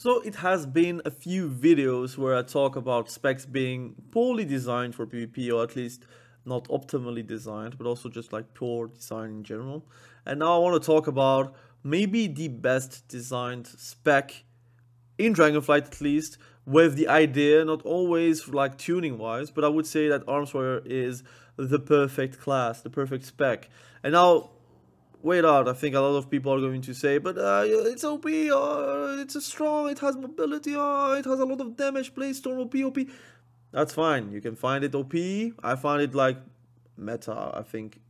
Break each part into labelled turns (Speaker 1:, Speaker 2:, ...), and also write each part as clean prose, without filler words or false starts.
Speaker 1: So it has been a few videos where I talk about specs being poorly designed for PvP, or at least not optimally designed, but also just like poor design in general. And now I want to talk about maybe the best designed spec in Dragonflight, at least, with the idea, not always like tuning wise, but I would say that Arms Warrior is the perfect class, the perfect spec. And now, wait out, I think a lot of people are going to say, but it's OP, it's a strong, it has mobility, it has a lot of damage, Blaze-Storm, OP. That's fine, you can find it OP. I find it like meta. I think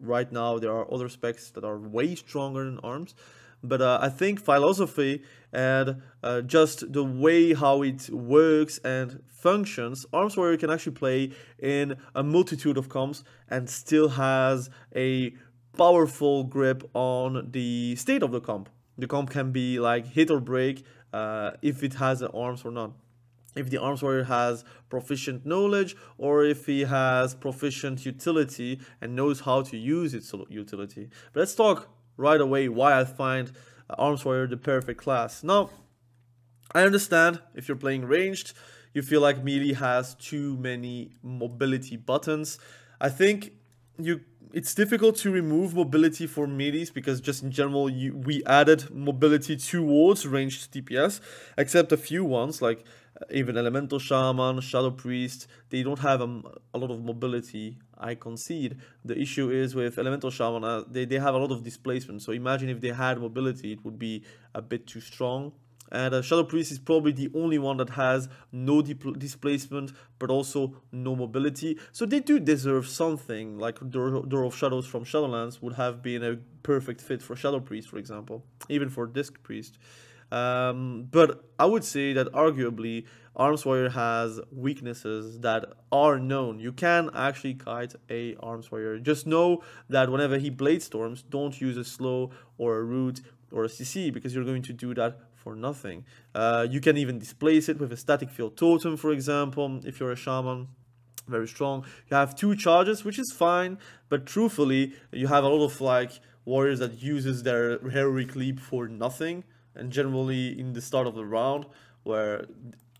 Speaker 1: right now there are other specs that are way stronger than Arms. But I think philosophy and just the way how it works and functions, Arms Warrior can actually play in a multitude of comps and still has a powerful grip on the state of the comp. The comp can be like hit or break if it has an arms or not. If the Arms Warrior has proficient knowledge, or if he has proficient utility and knows how to use its utility. But let's talk right away why I find Arms Warrior the perfect class. Now, I understand if you're playing ranged, you feel like melee has too many mobility buttons. I think it's difficult to remove mobility for melees because just in general we added mobility towards ranged DPS, except a few ones like even Elemental Shaman, Shadow Priest. They don't have a lot of mobility, I concede. The issue is with Elemental Shaman, they have a lot of displacement, so imagine if they had mobility, it would be a bit too strong. And Shadow Priest is probably the only one that has no displacement, but also no mobility. So they do deserve something, like Door of Shadows from Shadowlands would have been a perfect fit for Shadow Priest, for example, even for Disc Priest. But I would say that arguably Arms Warrior has weaknesses that are known. You can actually kite a Arms Warrior. Just know that whenever he Blade Storms, don't use a slow or a root or a CC, because you're going to do that for nothing. You can even displace it with a static field totem, for example, if you're a shaman. Very strong. You have 2 charges, which is fine, but truthfully, you have a lot of like warriors that uses their heroic leap for nothing, and generally in the start of the round, where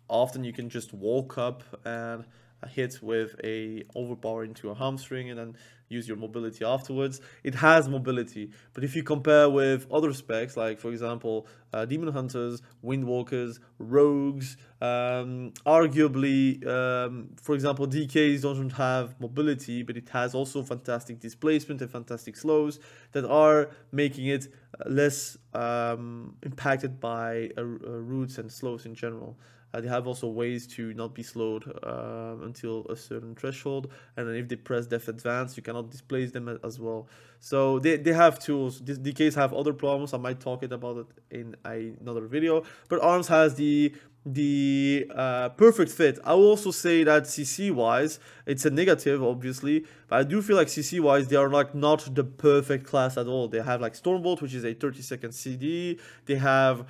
Speaker 1: often you can just walk up and hit with a overpower into a hamstring and then use your mobility afterwards. It has mobility, but if you compare with other specs, like for example demon hunters, windwalkers, rogues, arguably for example DKs don't have mobility, but it has also fantastic displacement and fantastic slows that are making it less impacted by roots and slows in general. They have also ways to not be slowed until a certain threshold, and then if they press Def Advance, you cannot displace them as well. So they have tools. DKs have other problems. I might talk about it in another video. But Arms has the perfect fit. I will also say that CC wise, it's a negative, obviously, but I do feel like CC wise they are like not the perfect class at all. They have like Stormbolt, which is a 30-second CD. They have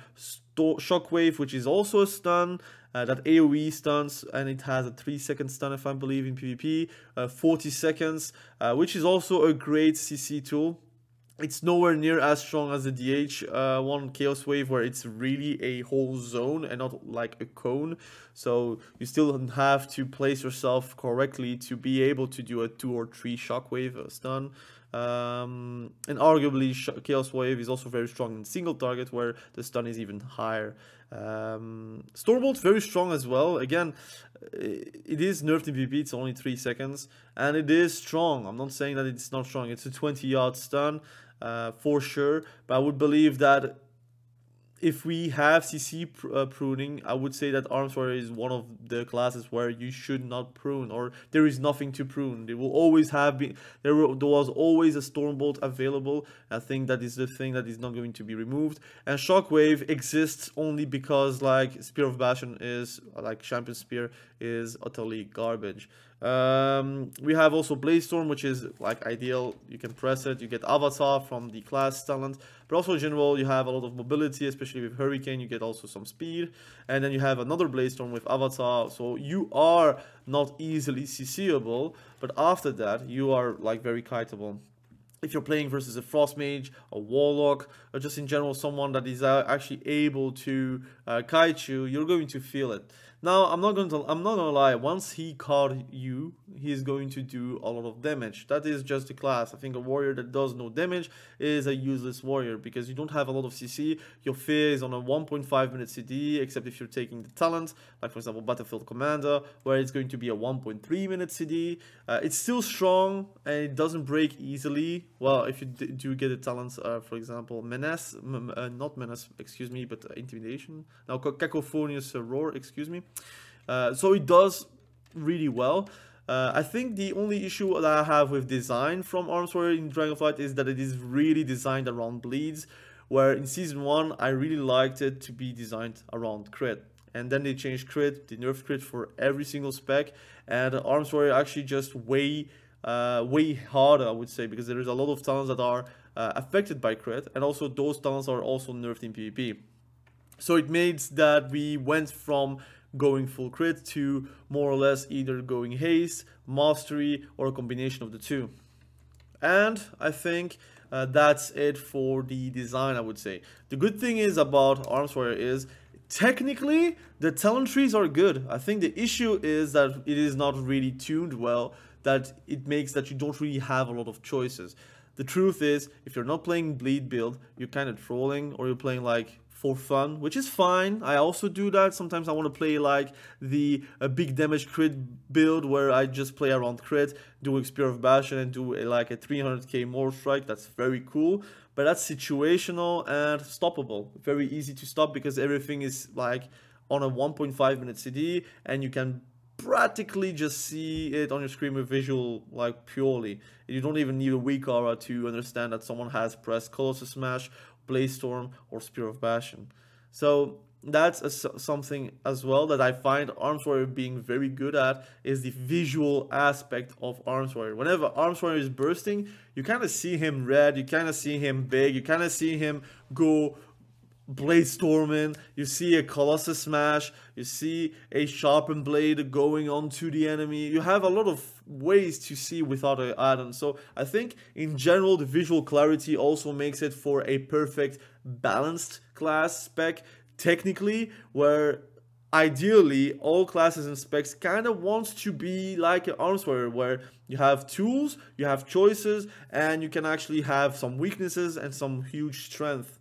Speaker 1: Shockwave, which is also a stun, that AoE stuns, and it has a 3-second stun, if I believe, in PvP, 40 seconds, which is also a great CC tool. It's nowhere near as strong as the DH one, Chaos Wave, where it's really a whole zone and not like a cone. So you still have to place yourself correctly to be able to do a 2 or 3 Shockwave stun. And arguably Chaos Wave is also very strong in single target, where the stun is even higher. Stormbolt very strong as well. Again, it is nerfed in PvP, it's only 3 seconds, and it is strong. I'm not saying that it's not strong. It's a 20-yard stun for sure, but I would believe that if we have CC pruning, I would say that Arms Warrior is one of the classes where you should not prune, or there is nothing to prune. There will always have been, there was always a Stormbolt available. I think that is the thing that is not going to be removed. And Shockwave exists only because like Spear of Bastion is, like Champion Spear is utterly garbage. We have also Blaze-Storm, which is like ideal. You can press it, you get Avatar from the class talent, but also in general you have a lot of mobility, especially with Hurricane. You get also some speed, and then you have another Blaze-Storm with Avatar, so you are not easily CCable, but after that you are like very kiteable. if you're playing versus a frost mage, a warlock, or just in general someone that is actually able to kite you, you're going to feel it. Now, I'm not gonna lie. Once he caught you, he's going to do a lot of damage. That is just the class. I think a warrior that does no damage is a useless warrior because you don't have a lot of CC. Your fear is on a 1.5 minute CD, except if you're taking the talent, like for example Battlefield Commander, where it's going to be a 1.3 minute CD. It's still strong and it doesn't break easily. Well, if you do get the talents, for example, Menace, not Menace, excuse me, but Intimidation. Now, Cacophonious Roar, excuse me. So it does really well. I think the only issue that I have with design from Arms Warrior in Dragonflight is that it is really designed around bleeds, where in Season 1 I really liked it to be designed around crit. And then they changed crit, they nerfed crit for every single spec, and Arms Warrior actually just way harder, I would say, because there is a lot of talents that are affected by crit, and also those talents are also nerfed in PvP. So it means that we went from going full crit to more or less either going haste, mastery, or a combination of the two. And I think that's it for the design, I would say. The good thing is about Arms Warrior is technically the talent trees are good. I think the issue is that it is not really tuned well, that it makes that you don't really have a lot of choices. The truth is, if you're not playing bleed build, you're kind of trolling, or you're playing like for fun, which is fine. I also do that. Sometimes I want to play like the big damage crit build where I just play around crit, do Spear of Bastion and do like a 300k more strike. That's very cool, but that's situational and stoppable. Very easy to stop because everything is like on a 1.5 minute CD and you can practically just see it on your screen with visual, like purely. You don't even need a weak aura to understand that someone has pressed Colossus Smash, Blaze Storm, or Spear of Bastion. So that's something as well that I find Arms Warrior being very good at, is the visual aspect of Arms Warrior. Whenever Arms Warrior is bursting, you kind of see him red, you kind of see him big, you kind of see him go Blaze Storming, you see a Colossus Smash, you see a Sharpened Blade going onto the enemy. You have a lot of ways to see without an add-on. So I think in general the visual clarity also makes it for a perfect balanced class spec technically, where ideally all classes and specs kind of wants to be like an Arms Warrior, where you have tools, you have choices, and you can actually have some weaknesses and some huge strength.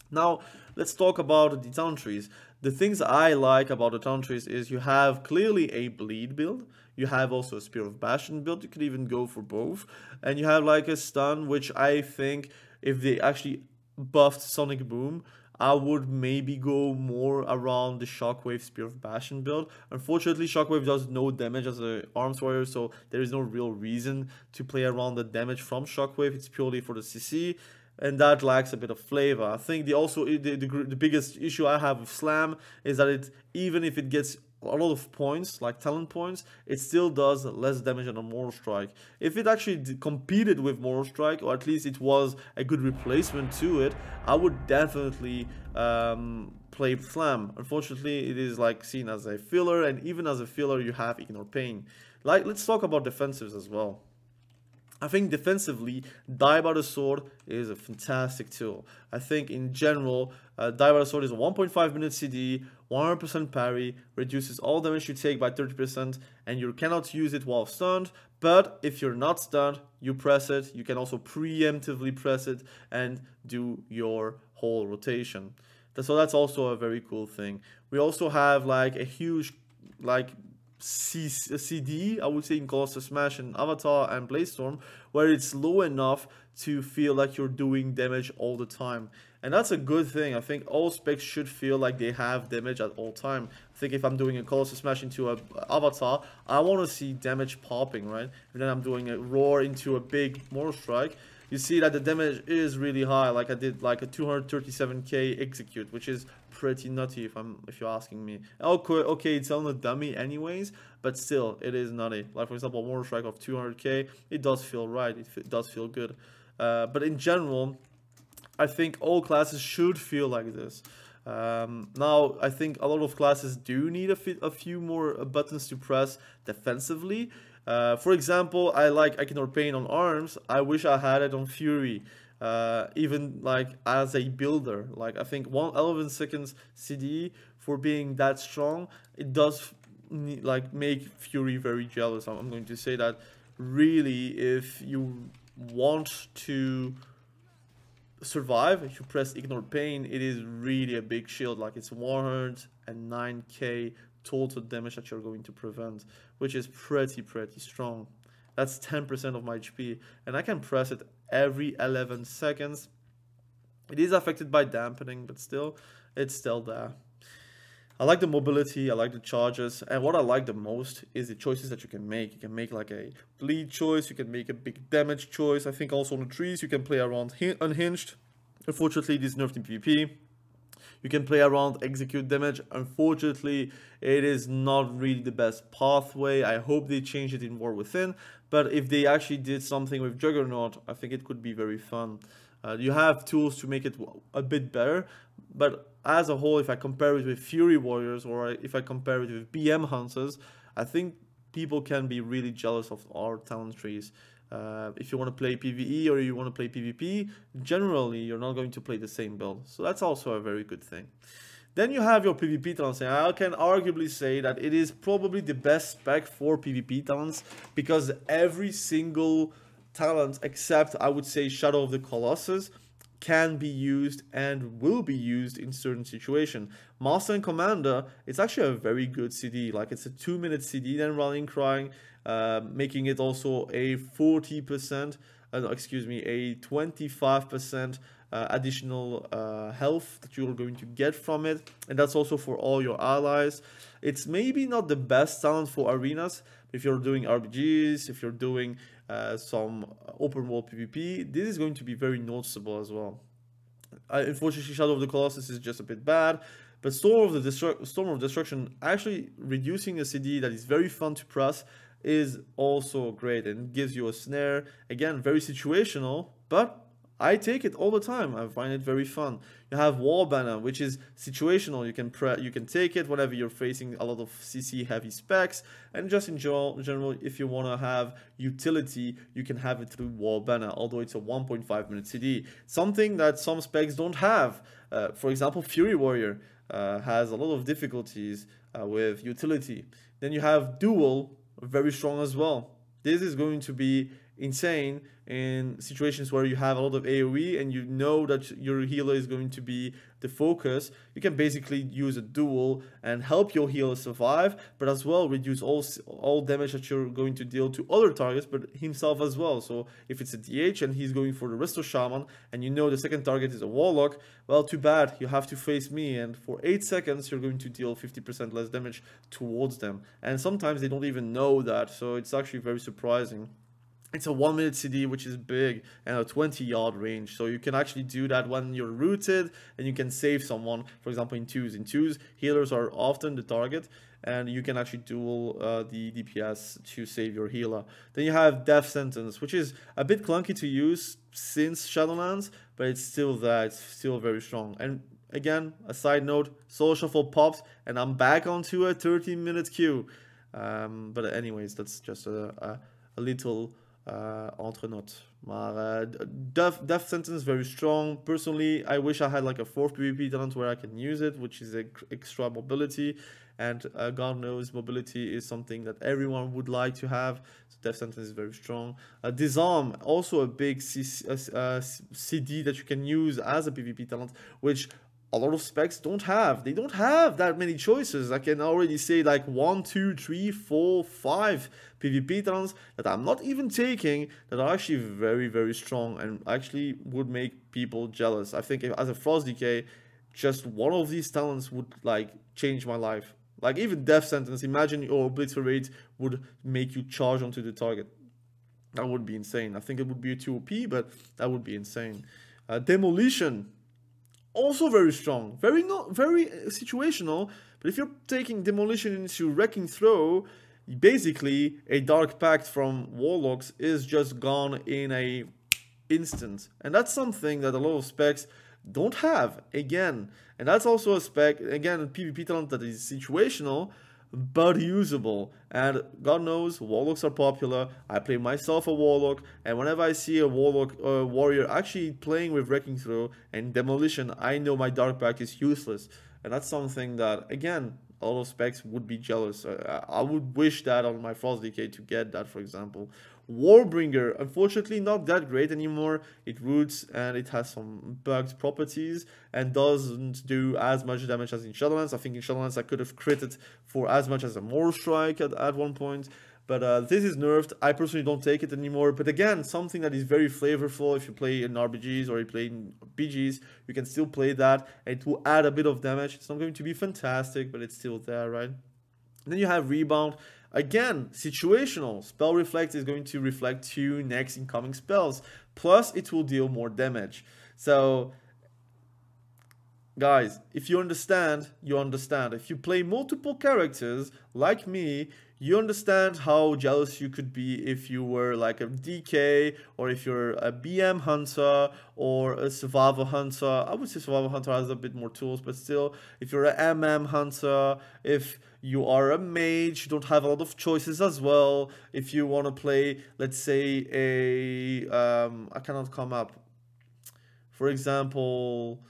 Speaker 1: Now, let's talk about the talent trees. The things I like about the talent trees is you have clearly a bleed build, you have also a Spear of Bastion build, you could even go for both, and you have like a stun, which I think if they actually buffed Sonic Boom, I would maybe go more around the Shockwave Spear of Bastion build. Unfortunately, Shockwave does no damage as an Arms Warrior, so there is no real reason to play around the damage from Shockwave, it's purely for the CC. And that lacks a bit of flavor. I think the biggest issue I have with Slam is that it, even if it gets a lot of points, like talent points, it still does less damage than a Mortal Strike. If it actually competed with Mortal Strike, or at least it was a good replacement to it, I would definitely play Slam. Unfortunately, it is like seen as a filler, and even as a filler, you have Ignore Pain. Like, let's talk about defensives as well. I think defensively, Die by the Sword is a fantastic tool. I think in general, Die by the Sword is a 1.5 minute CD, 100% parry, reduces all damage you take by 30%, and you cannot use it while stunned. But if you're not stunned, you press it. You can also preemptively press it and do your whole rotation. So that's also a very cool thing. We also have like a huge CD, I would say, in Colossus Smash and Avatar and Blaze Storm, where it's low enough to feel like you're doing damage all the time. And that's a good thing. I think all specs should feel like they have damage at all time. I think if I'm doing a Colossus Smash into a Avatar, I want to see damage popping, right? And then I'm doing a Roar into a big Mortal Strike. You see that the damage is really high. Like I did like a 237k execute, which is pretty nutty if you're asking me. Okay, it's on a dummy anyways, but still it is nutty. Like for example, Mortal Strike of 200k, it does feel right. It does feel good. But in general, I think all classes should feel like this. Now, I think a lot of classes do need a few more buttons to press defensively. For example, I like Ignore Pain on arms. I wish I had it on Fury. Even like as a builder, like I think 11 seconds CD for being that strong, it does like make Fury very jealous. I'm going to say that really, if you want to survive, if you press Ignore Pain, it is really a big shield. Like it's 109k total damage that you're going to prevent, which is pretty strong. That's 10% of my HP, and I can press it every 11 seconds. It is affected by dampening, but still, it's still there. I like the mobility, I like the charges, and what I like the most is the choices that you can make. You can make like a bleed choice, you can make a big damage choice. I think also on the trees you can play around unhinged. Unfortunately, this is nerfed in PvP. You can play around execute damage. Unfortunately, it is not really the best pathway. I hope they change it in War Within, but if they actually did something with Juggernaut, I think it could be very fun. You have tools to make it a bit better, but as a whole, if I compare it with Fury Warriors or if I compare it with BM Hunters, I think people can be really jealous of our talent trees. If you want to play PvE or you want to play PvP, generally you're not going to play the same build. So that's also a very good thing. Then you have your PvP talents, and I can arguably say that it is probably the best spec for PvP talents, because every single talent, except I would say Shadow of the Colossus, can be used and will be used in certain situations. Master and Commander, it's actually a very good CD. Like it's a 2-minute CD, then Rallying Cry, making it also a 40%, excuse me, a 25% additional health that you're going to get from it, and that's also for all your allies. It's maybe not the best talent for arenas. If you're doing RPGs, if you're doing some open world PvP, this is going to be very noticeable as well. Unfortunately, Shadow of the Colossus is just a bit bad, but Storm of Destruction, actually reducing a CD that is very fun to press, is also great, and gives you a snare. Again, very situational, but I take it all the time. I find it very fun. You have Wall Banner, which is situational. You can take it whenever you're facing a lot of CC heavy specs, and just in general, if you want to have utility, you can have it through Wall Banner, although it's a 1.5 minute CD. Something that some specs don't have. For example, Fury Warrior has a lot of difficulties with utility. Then you have Duel, very strong as well. This is going to be insane in situations where you have a lot of AoE and you know that your healer is going to be the focus. You can basically use a duel and help your healer survive, but as well reduce all damage that you're going to deal to other targets, but himself as well. So if it's a DH and he's going for the resto shaman, and you know the second target is a warlock, well, too bad, you have to face me, and for 8 seconds you're going to deal 50% less damage towards them. And sometimes they don't even know that, so it's actually very surprising. It's a 1 minute CD, which is big, and a 20-yard range. So you can actually do that when you're rooted, and you can save someone, for example, in twos. In twos, healers are often the target, and you can actually duel the DPS to save your healer. Then you have Death Sentence, which is a bit clunky to use since Shadowlands, but it's still there. It's still very strong. And again, a side note, Soul Shuffle popped, and I'm back onto a 13-minute queue. But anyways, that's just a little... entre notes. Maar Death Sentence very strong. Personally, I wish I had like a 4th PvP talent where I can use it, which is extra mobility, and God knows mobility is something that everyone would like to have. So Death Sentence is very strong. Disarm, also a big CD that you can use as a PvP talent, which a lot of specs don't have. They don't have that many choices. I can already say like 1, 2, 3, 4, 5 PvP talents that I'm not even taking that are actually very, very strong and actually would make people jealous. I think if, as a Frost Decay, just one of these talents would like change my life. Like even Death Sentence, imagine your obliterate would make you charge onto the target. That would be insane. I think it would be too OP, but that would be insane. Demolition. Also very strong, very situational, but if you're taking Demolition into Wrecking Throw, basically a Dark Pact from Warlocks is just gone in a instant. And that's something that a lot of specs don't have, again. And that's also a spec, again, a PvP talent that is situational, but usable. And God knows, warlocks are popular. I play myself a warlock, and whenever I see a warlock warrior actually playing with Wrecking Throw and Demolition, I know my dark pack is useless. And that's something that, again, a lot of specs would be jealous. I would wish that on my Frost Decay to get that, for example. Warbringer, unfortunately not that great anymore. It roots and it has some bugged properties and doesn't do as much damage as in Shadowlands. I think in Shadowlands I could have critted for as much as a More Strike at one point. But this is nerfed. I personally don't take it anymore. But again, something that is very flavorful. If you play in RBGs or you play in BGs, you can still play that. And it will add a bit of damage. It's not going to be fantastic, but it's still there, right? And then you have Rebound. Again, situational. Spell Reflect is going to reflect 2 next incoming spells. Plus, it will deal more damage. So, guys, if you understand, you understand. If you play multiple characters, like me, you understand how jealous you could be if you were like a DK, or if you're a BM hunter, or a survival hunter. I would say survival hunter has a bit more tools, but still, if you're an MM hunter, if you are a mage, you don't have a lot of choices as well. If you want to play, let's say, I cannot come up. For example,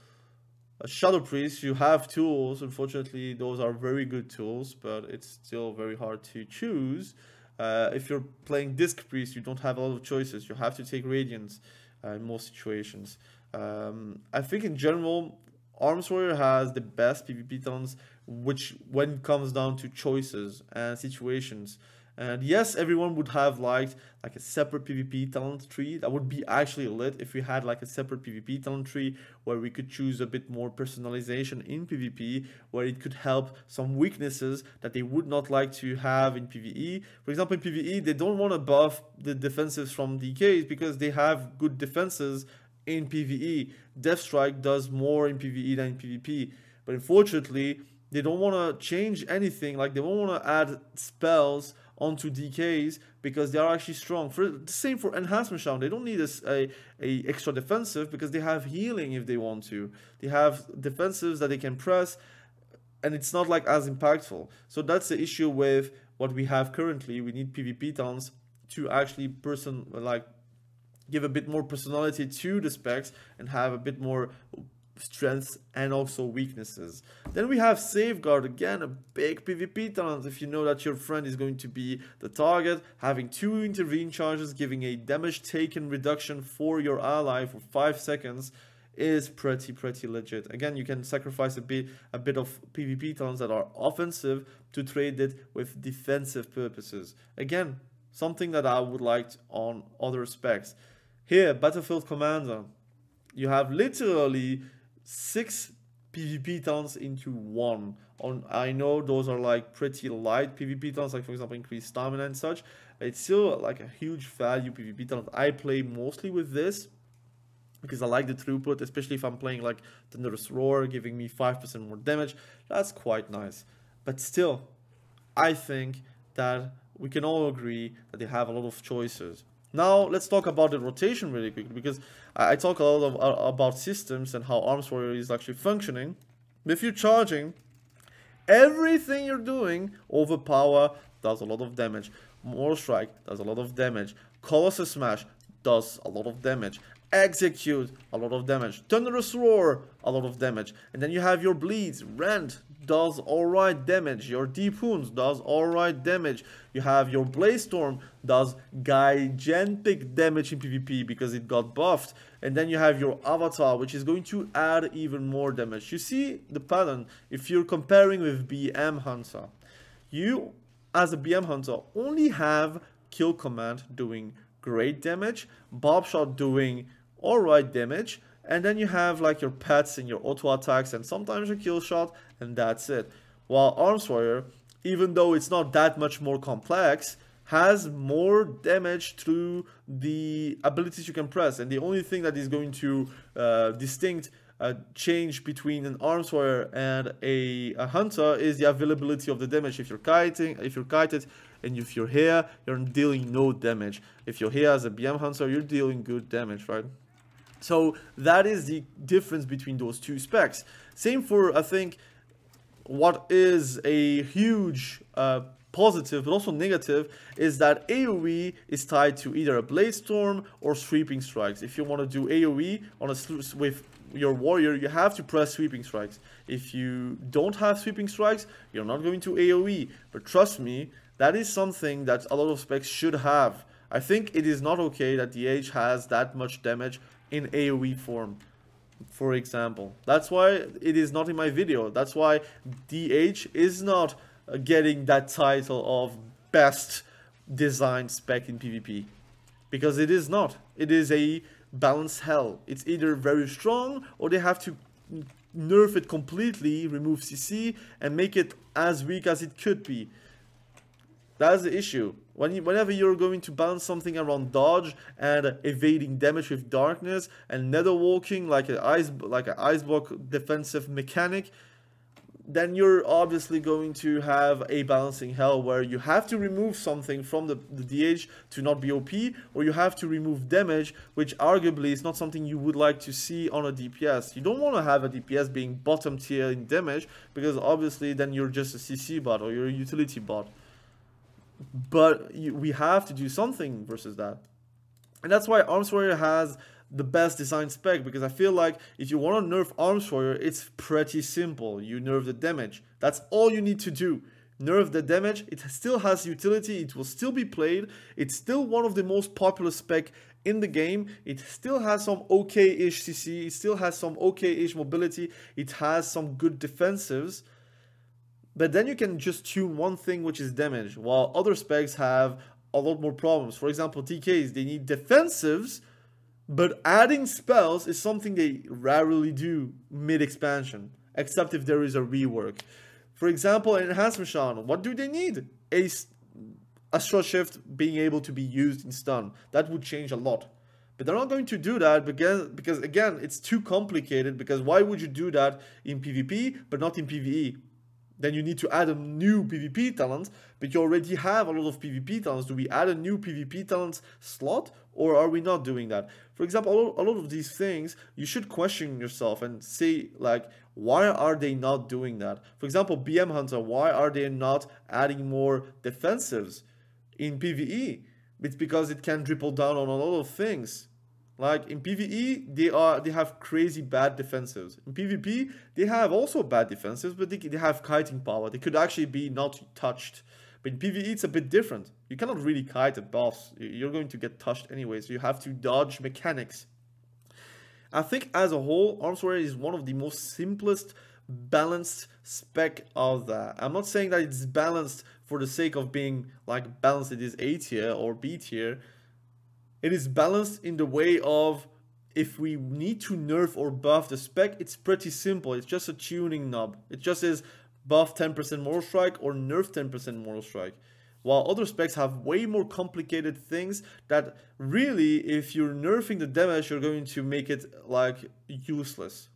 Speaker 1: a Shadow Priest, you have tools. Unfortunately, those are very good tools, but it's still very hard to choose. If you're playing Disc Priest, you don't have a lot of choices. You have to take Radiance in most situations. I think in general, Arms Warrior has the best PvP talents, which when it comes down to choices and situations. And yes, everyone would have liked like a separate PvP talent tree. That would be actually lit if we had like a separate PvP talent tree where we could choose a bit more personalization in PvP, where it could help some weaknesses that they would not like to have in PvE. For example, in PvE, they don't want to buff the defensives from DKs because they have good defenses in PvE. Death Strike does more in PvE than in PvP. But unfortunately, they don't want to change anything. Like, they don't want to add spells onto DKs because they are actually strong. For the same for enhancement shaman, they don't need a extra defensive because they have healing if they want to. They have defensives that they can press, and it's not like as impactful. So that's the issue with what we have currently. We need PvP talents to actually give a bit more personality to the specs and have a bit more strengths and also weaknesses. Then we have Safeguard, again a big PvP talent. If you know that your friend is going to be the target, having 2 intervene charges giving a damage taken reduction for your ally for 5 seconds is pretty legit. Again, you can sacrifice a bit of PvP talents that are offensive to trade it with defensive purposes. Again, something that I would like on other specs. Here, Battlefield Commander, you have literally 6 PvP talents into 1. I know those are like pretty light PvP talents, like for example increased stamina and such. It's still like a huge value PvP talent. I play mostly with this because I like the throughput, especially if I'm playing like the Nerf's Roar, giving me 5% more damage. That's quite nice. But still, I think that we can all agree that they have a lot of choices. Now, let's talk about the rotation really quick, because I talk a lot about systems and how Arms Warrior is actually functioning. If you're charging, everything you're doing, Overpower does a lot of damage. More Strike does a lot of damage. Colossus Smash does a lot of damage. Execute, a lot of damage. Thunderous Roar, a lot of damage. And then you have your bleeds. Rend does alright damage. Your Deep Wounds does alright damage. You have your Blaze Storm, does gigantic damage in PvP because it got buffed. And then you have your Avatar, which is going to add even more damage. You see the pattern. If you're comparing with BM Hunter, you as a BM Hunter only have Kill Command doing great damage, Bob Shot doing alright damage, and then you have like your pets and your auto attacks and sometimes your kill shot, and that's it. While Arms Warrior, even though it's not that much more complex, has more damage through the abilities you can press, and the only thing that is going to distinct change between an Arms Warrior and a hunter is the availability of the damage. If you're kited, and if you're here, you're dealing no damage. If you're here as a BM hunter, you're dealing good damage, right? So that is the difference between those two specs. Same for, I think, what is a huge positive but also negative is that AoE is tied to either a blade storm or sweeping strikes. If you want to do AoE on with your warrior, you have to press sweeping strikes. If you don't have sweeping strikes, you're not going to AoE. But trust me, that is something that a lot of specs should have. I think it is not okay that DH has that much damage in AoE form, for example. That's why it is not in my video. That's why DH is not getting that title of best design spec in PvP. Because it is not. It is a balanced hell. It's either very strong or they have to nerf it completely, remove CC, and make it as weak as it could be. That's the issue. Whenever you're going to balance something around dodge and evading damage with darkness and nether walking like an ice block defensive mechanic, then you're obviously going to have a balancing hell where you have to remove something from the DH to not be OP, or you have to remove damage, which arguably is not something you would like to see on a DPS. You don't want to have a DPS being bottom tier in damage, because obviously then you're just a CC bot or you're a utility bot. But we have to do something versus that. And that's why Arms Warrior has the best design spec, because I feel like if you want to nerf Arms Warrior, it's pretty simple. You nerf the damage. That's all you need to do. Nerf the damage. It still has utility. It will still be played. It's still one of the most popular spec in the game. It still has some okay-ish CC. It still has some okay-ish mobility. It has some good defensives. But then you can just tune one thing, which is damage, while other specs have a lot more problems. For example, TKs, they need defensives, but adding spells is something they rarely do mid-expansion, except if there is a rework. For example, in Enhancement Shaman, what do they need? A short shift being able to be used in stun. That would change a lot. But they're not going to do that because again, it's too complicated, because why would you do that in PvP, but not in PvE? Then you need to add a new PvP talent, but you already have a lot of PvP talents. Do we add a new PvP talent slot, or are we not doing that? For example, a lot of these things, you should question yourself and say, like, why are they not doing that? For example, BM Hunter, why are they not adding more defensives in PvE? It's because it can dribble down on a lot of things. Like in PvE, they have crazy bad defensives. In PvP, they have also bad defensives, but they have kiting power. They could actually be not touched. But in PvE, it's a bit different. You cannot really kite a boss. You're going to get touched anyway, so you have to dodge mechanics. I think as a whole, Arms Warrior is one of the most simplest, balanced spec of that. I'm not saying that it's balanced for the sake of being like balanced. It is A tier or B tier. It is balanced in the way of, if we need to nerf or buff the spec, it's pretty simple. It's just a tuning knob. It just is buff 10% moral strike or nerf 10% moral strike. While other specs have way more complicated things that really, if you're nerfing the damage, you're going to make it like useless.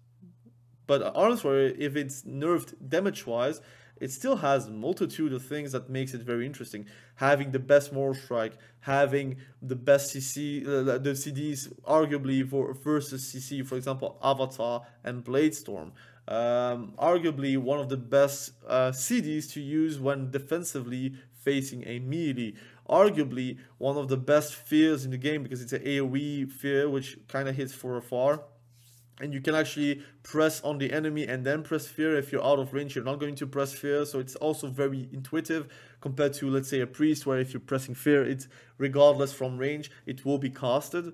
Speaker 1: But Arms Warrior, if it's nerfed damage-wise, it still has a multitude of things that makes it very interesting. Having the best moral strike, having the best CC, the CDs arguably versus CC, for example, Avatar and Bladestorm. Arguably one of the best CDs to use when defensively facing a melee. Arguably one of the best fears in the game, because it's an AoE fear which kind of hits from afar. And you can actually press on the enemy and then press fear. If you're out of range, you're not going to press fear. So it's also very intuitive compared to, let's say, a priest, where if you're pressing fear, it's regardless from range, it will be casted.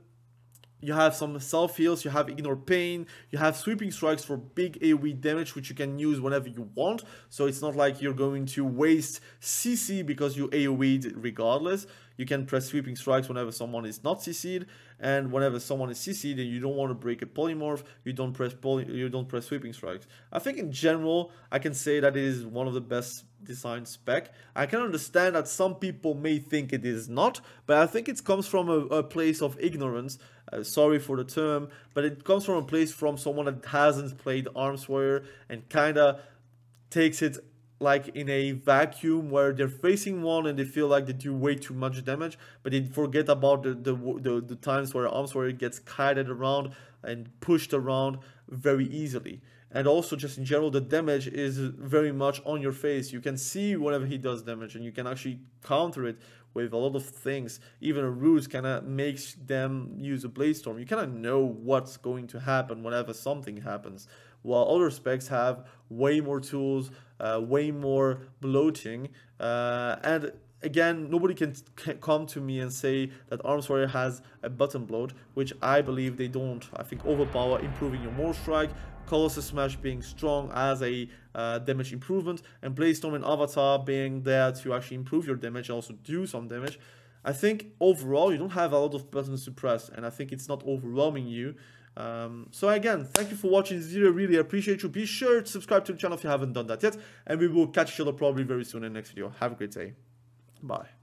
Speaker 1: You have some self-heals, you have ignore pain, you have sweeping strikes for big AoE damage, which you can use whenever you want. So it's not like you're going to waste CC because you AoE'd regardless. You can press sweeping strikes whenever someone is not CC'd, and whenever someone is CC'd and you don't want to break a polymorph, you don't press sweeping strikes. I think in general, I can say that it is one of the best designed spec. I can understand that some people may think it is not, but I think it comes from a place of ignorance. Sorry for the term, but it comes from a place from someone that hasn't played Arms Warrior and kind of takes it like in a vacuum where they're facing one and they feel like they do way too much damage, but they forget about the times where Arms Warrior gets kited around and pushed around very easily. And also just in general, the damage is very much on your face. You can see whenever he does damage, and you can actually counter it with a lot of things. Even a ruse kind of makes them use a blaze storm. You kind of know what's going to happen whenever something happens, while other specs have way more tools, way more bloating, and again, nobody can come to me and say that Arms Warrior has a button bloat, which I believe they don't. I think Overpower improving your more strike, Colossus Smash being strong as a damage improvement, and Blaze Storm and Avatar being there to actually improve your damage and also do some damage. I think overall you don't have a lot of buttons to press, and I think it's not overwhelming you. So again, thank you for watching this video. Really appreciate you. Be sure to subscribe to the channel if you haven't done that yet, and we will catch each other probably very soon in the next video. Have a great day. Bye.